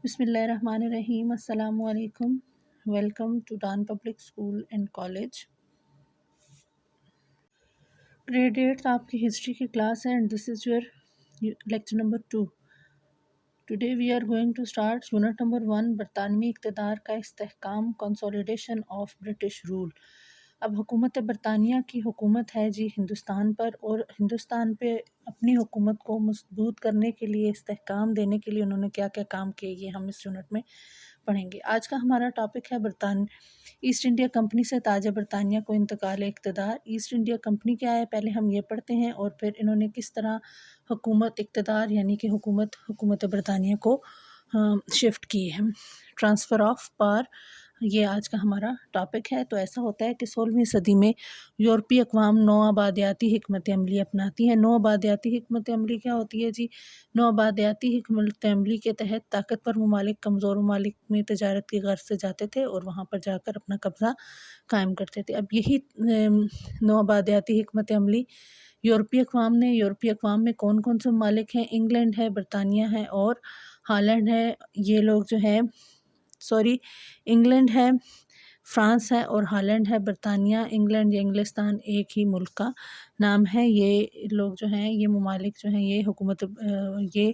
بسم اللہ الرحمن الرحیم. السلام علیکم. Welcome to Don public school and college. Grade 8 آپ کی ہسٹری کی کلاس ہے and this is your lecture number 2. Today we are going to start unit number 1 برطانوی اقتدار کا استحکام کنسولیڈیشن آف برٹش رول. اب حکومت برطانیہ کی حکومت ہے جی ہندوستان پر، اور ہندوستان پہ اپنی حکومت کو مضبوط کرنے کے لیے، استحکام دینے کے لیے انہوں نے کیا کیا کام کیے، یہ ہم اس یونٹ میں پڑھیں گے. آج کا ہمارا ٹاپک ہے ایسٹ انڈیا کمپنی سے تاج برطانیہ کو انتقال اقتدار. ایسٹ انڈیا کمپنی کیا ہے پہلے ہم یہ پڑھتے ہیں، اور پھر انہوں نے کس طرح حکومت اقتدار یعنی کہ حکومت برطانیہ کو شفٹ کی ہے. ٹرانسفر آف پاور یہ آج کا ہمارا ٹاپک ہے. تو ایسا ہوتا ہے کہ 16ویں صدی میں یورپی اقوام نو آبادیاتی حکمت عملی اپناتی ہیں. نو آبادیاتی حکمت عملی کیا ہوتی ہے جی؟ نو آبادیاتی حکمت عملی کے تحت طاقتور ممالک کمزور ممالک میں تجارت کی غرض سے جاتے تھے اور وہاں پر جا کر اپنا قبضہ قائم کرتے تھے. اب یہی نو آبادیاتی حکمت عملی یورپی اقوام میں کون کون سے ممالک ہیں؟ انگلینڈ ہے، برطانیہ ہے اور ہالینڈ ہے. یہ لوگ جو ہے انگلینڈ ہے، فرانس ہے اور ہالینڈ ہے. برطانیہ، انگلینڈ یا انگلستان ایک ہی ملک کا نام ہے. یہ لوگ جو ہیں، یہ ممالک جو ہیں، یہ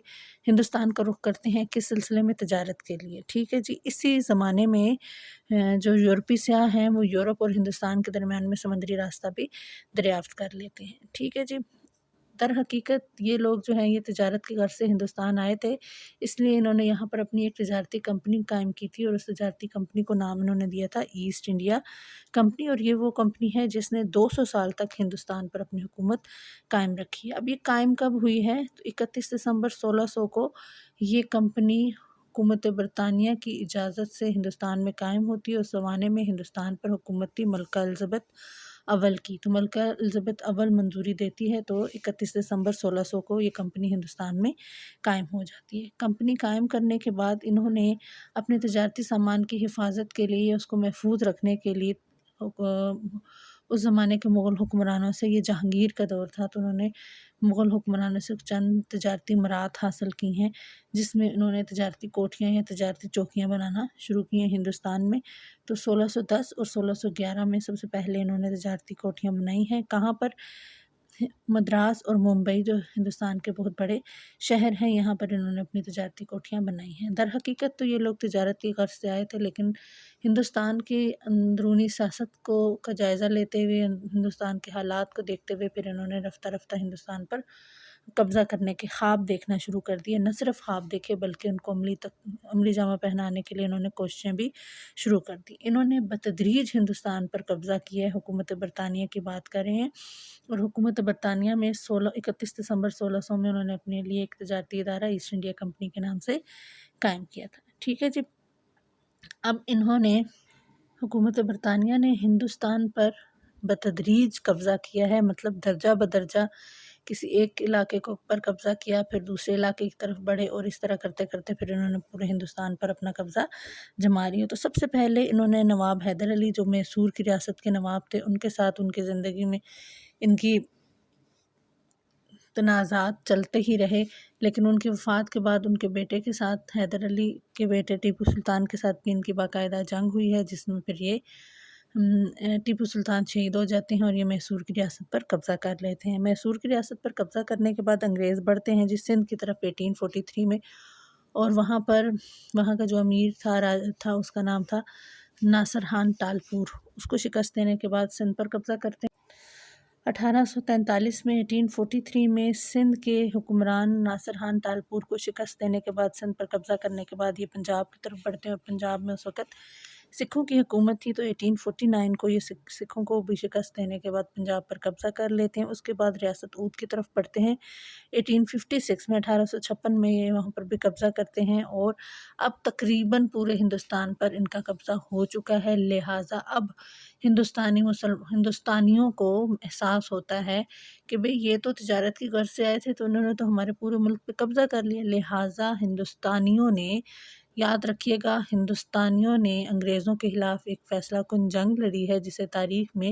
ہندوستان کا رخ کرتے ہیں کس سلسلے میں؟ تجارت کے لیے. ٹھیک ہے جی. اسی زمانے میں جو یورپی سیاح ہیں وہ یورپ اور ہندوستان کے درمیان میں سمندری راستہ بھی دریافت کر لیتے ہیں. ٹھیک ہے جی. در حقیقت یہ لوگ جو ہیں یہ تجارت کی غرض سے ہندوستان آئے تھے، اس لیے انہوں نے یہاں پر اپنی ایک تجارتی کمپنی قائم کی تھی، اور اس تجارتی کمپنی کو نام انہوں نے دیا تھا ایسٹ انڈیا کمپنی. اور یہ وہ کمپنی ہے جس نے 200 سال تک ہندوستان پر اپنی حکومت قائم رکھی ہے. اب یہ قائم کب ہوئی ہے؟ تو 31 دسمبر 1600 کو یہ کمپنی حکومت برطانیہ کی اجازت سے ہندوستان میں قائم ہوتی ہے. اس زمانے میں ہندوستان پر حکومت تھی ملکہ الزبتھ اول کی. تو ملکہ الزبتھ اول منظوری دیتی ہے تو 31 دسمبر 1600 کو یہ کمپنی ہندوستان میں قائم ہو جاتی ہے. کمپنی قائم کرنے کے بعد انہوں نے اپنے تجارتی سامان کی حفاظت کے لیے، اس کو محفوظ رکھنے کے لیے، اس زمانے کے مغل حکمرانوں سے، یہ جہانگیر کا دور تھا، تو انہوں نے مغل حکمرانوں سے چند تجارتی مراعات حاصل کی ہیں، جس میں انہوں نے تجارتی کوٹھیاں یا تجارتی چوکیاں بنانا شروع کی ہیں ہندوستان میں. تو 1610 اور 1611 میں سب سے پہلے انہوں نے تجارتی کوٹھیاں بنائی ہیں. کہاں پر؟ مدراس اور ممبئی جو ہندوستان کے بہت بڑے شہر ہیں، یہاں پر انہوں نے اپنی تجارتی کوٹھیاں بنائی ہیں. در حقیقت تو یہ لوگ تجارت کی غرض سے آئے تھے، لیکن ہندوستان کی اندرونی سیاست کا جائزہ لیتے ہوئے، ہندوستان کے حالات کو دیکھتے ہوئے، پھر انہوں نے رفتہ رفتہ ہندوستان پر قبضہ کرنے کے خواب دیکھنا شروع کر دیے. نہ صرف خواب دیکھے بلکہ ان کو عملی جامہ پہنانے کے لیے انہوں نے کوششیں بھی شروع کر دی. انہوں نے بتدریج ہندوستان پر قبضہ کیا ہے. حکومت برطانیہ کی بات کر رہے ہیں، اور حکومت برطانیہ میں 31 دسمبر 1600 میں انہوں نے اپنے لیے ایک تجارتی ادارہ ایسٹ انڈیا کمپنی کے نام سے قائم کیا تھا. ٹھیک ہے جی. اب حکومت برطانیہ نے ہندوستان پر بتدریج قبضہ کیا ہے، مطلب درجہ بدرجہ کسی ایک علاقے کو پر قبضہ کیا، پھر دوسرے علاقے کی طرف بڑھے، اور اس طرح کرتے کرتے پھر انہوں نے پورے ہندوستان پر اپنا قبضہ جما لیا. تو سب سے پہلے انہوں نے نواب حیدر علی جو میسور کی ریاست کے نواب تھے، ان کے ساتھ ان کی زندگی میں ان کی تنازعات چلتے ہی رہے، لیکن ان کی وفات کے بعد ان کے بیٹے کے ساتھ، حیدر علی کے بیٹے ٹیپو سلطان کے ساتھ بھی ان کی باقاعدہ جنگ ہوئی ہے، جس میں پھر یہ ٹیپو سلطان شہید ہو جاتے ہیں اور یہ میسور کی ریاست پر قبضہ کر لیتے ہیں. میسور کی ریاست پر قبضہ کرنے کے بعد انگریز بڑھتے ہیں جس سندھ کی طرف 1843 میں، اور وہاں کا جو امیر تھا اس کا نام تھا ناصر خان ٹالپور. اس کو شکست دینے کے بعد سندھ پر قبضہ کرتے ہیں. 1843 میں 1843 میں سندھ کے حکمران ناصر خان ٹالپور کو شکست دینے کے بعد، سندھ پر قبضہ کرنے کے بعد یہ پنجاب کی طرف بڑھتے ہیں، اور پنجاب میں اس وقت سکھوں کی حکومت تھی. تو 1849 کو یہ سکھوں کو بھی شکست دینے کے بعد پنجاب پر قبضہ کر لیتے ہیں. اس کے بعد ریاست اودھ کی طرف بڑھتے ہیں. 1856 میں 1856 میں یہ وہاں پر بھی قبضہ کرتے ہیں، اور اب تقریباً پورے ہندوستان پر ان کا قبضہ ہو چکا ہے. لہٰذا اب ہندوستانیوں کو احساس ہوتا ہے کہ بھئی یہ تو تجارت کی غرض سے آئے تھے، تو انہوں نے تو ہمارے پورے ملک پہ قبضہ کر لیا. لہٰذا ہندوستانیوں نے، یاد رکھیے گا، ہندوستانیوں نے انگریزوں کے خلاف ایک فیصلہ کن جنگ لڑی ہے، جسے تاریخ میں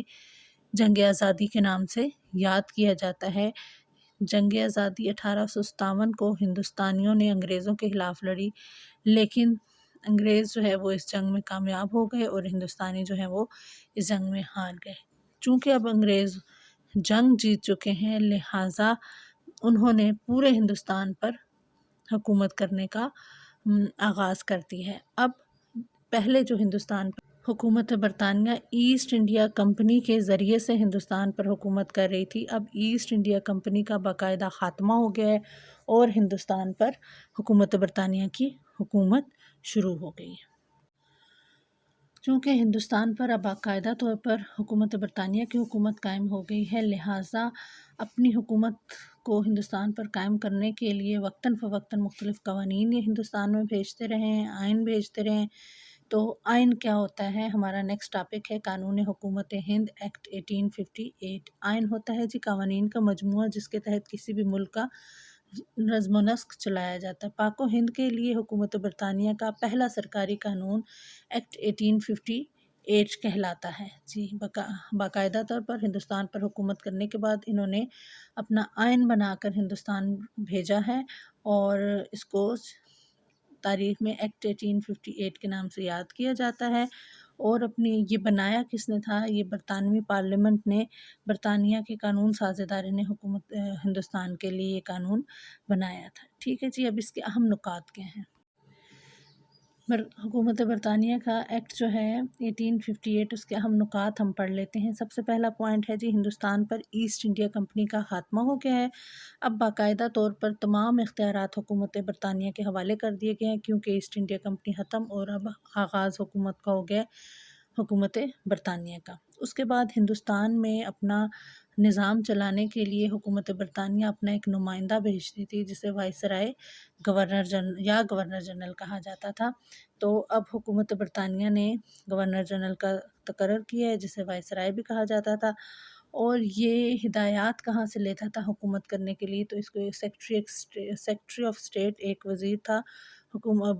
جنگ آزادی کے نام سے یاد کیا جاتا ہے. جنگ آزادی 1857 کو ہندوستانیوں نے انگریزوں کے خلاف لڑی، لیکن انگریز جو ہے وہ اس جنگ میں کامیاب ہو گئے اور ہندوستانی جو ہے وہ اس جنگ میں ہار گئے۔ چونکہ اب انگریز جنگ جیت چکے ہیں، لہٰذا انہوں نے پورے ہندوستان پر حکومت کرنے کا آغاز کر دی ہے۔ اب پہلے جو ہندوستان پر حکومت برطانیہ ایسٹ انڈیا کمپنی کے ذریعے سے ہندوستان پر حکومت کر رہی تھی، اب ایسٹ انڈیا کمپنی کا باقاعدہ خاتمہ ہو گیا ہے اور ہندوستان پر حکومت برطانیہ کی حکومت شروع ہو گئی ہے۔ چونکہ ہندوستان پر اب باقاعدہ طور پر حکومت برطانیہ کی حکومت قائم ہو گئی ہے، لہٰذا اپنی حکومت کو ہندوستان پر قائم کرنے کے لیے وقتاً فوقتاً مختلف قوانین یہ ہندوستان میں بھیجتے رہے ہیں، آئین بھیجتے رہے ہیں۔ تو آئین کیا ہوتا ہے؟ ہمارا نیکسٹ ٹاپک ہے قانون حکومت ہند ایکٹ 1858۔ آئین ہوتا ہے جی قوانین کا مجموعہ جس کے تحت کسی بھی ملک کا نظم و نسق چلایا جاتا ہے۔ پاک و ہند کے لیے حکومت برطانیہ کا پہلا سرکاری قانون ایکٹ 1858 کہلاتا ہے جی۔ باقاعدہ طور پر ہندوستان پر حکومت کرنے کے بعد انہوں نے اپنا آئین بنا کر ہندوستان بھیجا ہے اور اس کو تاریخ میں ایکٹ 1858 کے نام سے یاد کیا جاتا ہے۔ اور اپنی یہ بنایا کس نے تھا؟ یہ برطانوی پارلیمنٹ نے، برطانیہ کے قانون ساز ادارے نے حکومت ہندوستان کے لیے یہ قانون بنایا تھا۔ ٹھیک ہے جی، اب اس کے اہم نکات کیا ہیں؟ حکومت برطانیہ کا ایکٹ جو ہے 1858، اس کے اہم نکات ہم پڑھ لیتے ہیں۔ سب سے پہلا پوائنٹ ہے جی ہندوستان پر ایسٹ انڈیا کمپنی کا خاتمہ ہو گیا ہے۔ اب باقاعدہ طور پر تمام اختیارات حکومت برطانیہ کے حوالے کر دیے گئے ہیں، کیونکہ ایسٹ انڈیا کمپنی ختم اور اب آغاز حکومت کا ہو گیا حکومت برطانیہ کا۔ اس کے بعد ہندوستان میں اپنا نظام چلانے کے لیے حکومت برطانیہ اپنا ایک نمائندہ بھیجتی تھی جسے وائسرائے گورنر جنرل کہا جاتا تھا۔ تو اب حکومت برطانیہ نے گورنر جنرل کا تقرر کیا ہے جسے وائسرائے بھی کہا جاتا تھا، اور یہ ہدایات کہاں سے لیتا تھا حکومت کرنے کے لیے؟ تو اس کو سیکرٹری آف اسٹیٹ ایک وزیر تھا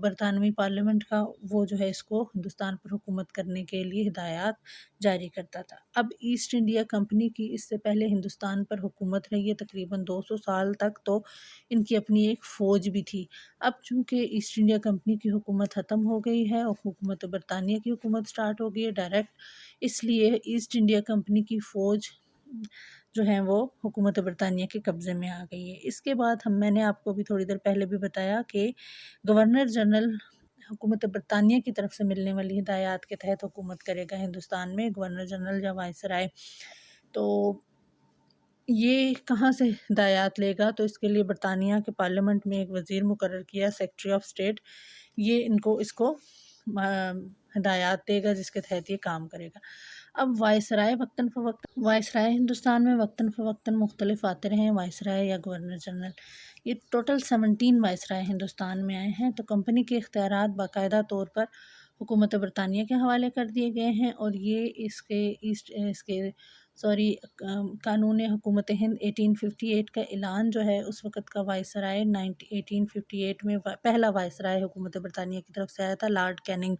برطانوی پارلیمنٹ کا، وہ جو ہے اس کو ہندوستان پر حکومت کرنے کے لیے ہدایات جاری کرتا تھا۔ اب ایسٹ انڈیا کمپنی کی اس سے پہلے ہندوستان پر حکومت رہی ہے تقریباً 200 سال تک، تو ان کی اپنی ایک فوج بھی تھی۔ اب چونکہ ایسٹ انڈیا کمپنی کی حکومت ختم ہو گئی ہے اور حکومت برطانیہ کی حکومت سٹارٹ ہو گئی ہے ڈائریکٹ، اس لیے ایسٹ انڈیا کمپنی کی فوج جو ہے وہ حکومت برطانیہ کے قبضے میں آ گئی ہے۔ اس کے بعد میں نے آپ کو بھی تھوڑی دیر پہلے بھی بتایا کہ گورنر جنرل حکومت برطانیہ کی طرف سے ملنے والی ہدایات کے تحت حکومت کرے گا ہندوستان میں، گورنر جنرل یا وائسرائے۔ تو یہ کہاں سے ہدایات لے گا؟ تو اس کے لیے برطانیہ کے پارلیمنٹ میں ایک وزیر مقرر کیا، سیکرٹری آف اسٹیٹ، یہ اس کو ہدایات دے گا جس کے تحت یہ کام کرے گا۔ اب وائسرائے ہندوستان میں وقتاً فوقتاً مختلف آتے رہے ہیں، وائسرائے یا گورنر جنرل۔ یہ ٹوٹل 17 وائسرائے ہندوستان میں آئے ہیں۔ تو کمپنی کے اختیارات باقاعدہ طور پر حکومت برطانیہ کے حوالے کر دیے گئے ہیں، اور یہ قانون حکومت ہند 1858 کا اعلان جو ہے اس وقت کا وائسرائے 1858 میں پہلا وائسرائے حکومت برطانیہ کی طرف سے آیا تھا، لارڈ کیننگ۔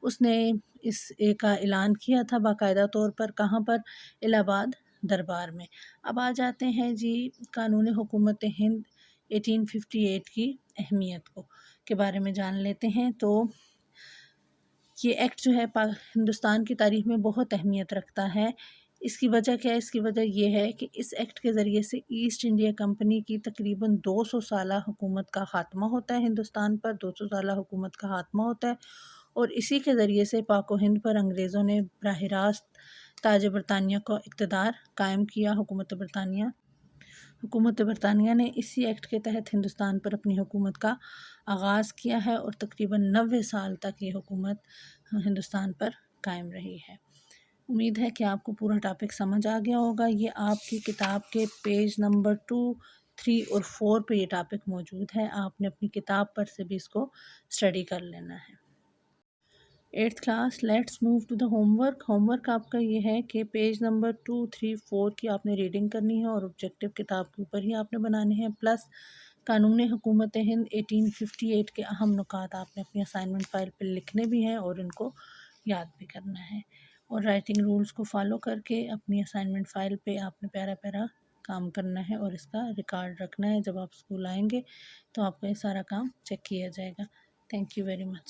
اس نے اس کا اعلان کیا تھا باقاعدہ طور پر، کہاں پر؟ الہ آباد دربار میں۔ اب آ جاتے ہیں جی قانون حکومت ہند 1858 کی اہمیت کے بارے میں جان لیتے ہیں۔ تو یہ ایکٹ جو ہے ہندوستان کی تاریخ میں بہت اہمیت رکھتا ہے۔ اس کی وجہ کیا ہے؟ اس کی وجہ یہ ہے کہ اس ایکٹ کے ذریعے سے ایسٹ انڈیا کمپنی کی تقریباً 200 سالہ حکومت کا خاتمہ ہوتا ہے ہندوستان پر، 200 سالہ حکومت کا خاتمہ ہوتا ہے، اور اسی کے ذریعے سے پاک و ہند پر انگریزوں نے براہ راست تاج برطانیہ کو اقتدار قائم کیا۔ حکومت برطانیہ نے اسی ایکٹ کے تحت ہندوستان پر اپنی حکومت کا آغاز کیا ہے، اور تقریباً 90 سال تک یہ حکومت ہندوستان پر قائم رہی ہے۔ امید ہے کہ آپ کو پورا ٹاپک سمجھ آ گیا ہوگا۔ یہ آپ کی کتاب کے پیج نمبر 2، 3 اور 4 پہ یہ ٹاپک موجود ہے، آپ نے اپنی کتاب پر سے بھی اس کو اسٹڈی کر لینا ہے۔ 8th class, let's move to the homework. Homework آپ کا یہ ہے کہ پیج نمبر 2، 3، 4 کی آپ نے ریڈنگ کرنی ہے، اور آبجیکٹو کتاب کے اوپر ہی آپ نے بنانے ہیں، پلس قانون حکومت ہند 1858 کے اہم نکات آپ نے اپنی اسائنمنٹ فائل پہ لکھنے بھی ہیں اور ان کو یاد بھی کرنا ہے، اور رائٹنگ رولز کو فالو کر کے اپنی اسائنمنٹ فائل پہ آپ نے پیارا پیارا کام کرنا ہے اور اس کا ریکارڈ رکھنا ہے. جب آپ اسکول آئیں گے تو آپ کا یہ سارا کام چیک کیا جائے گا. Thank you very much.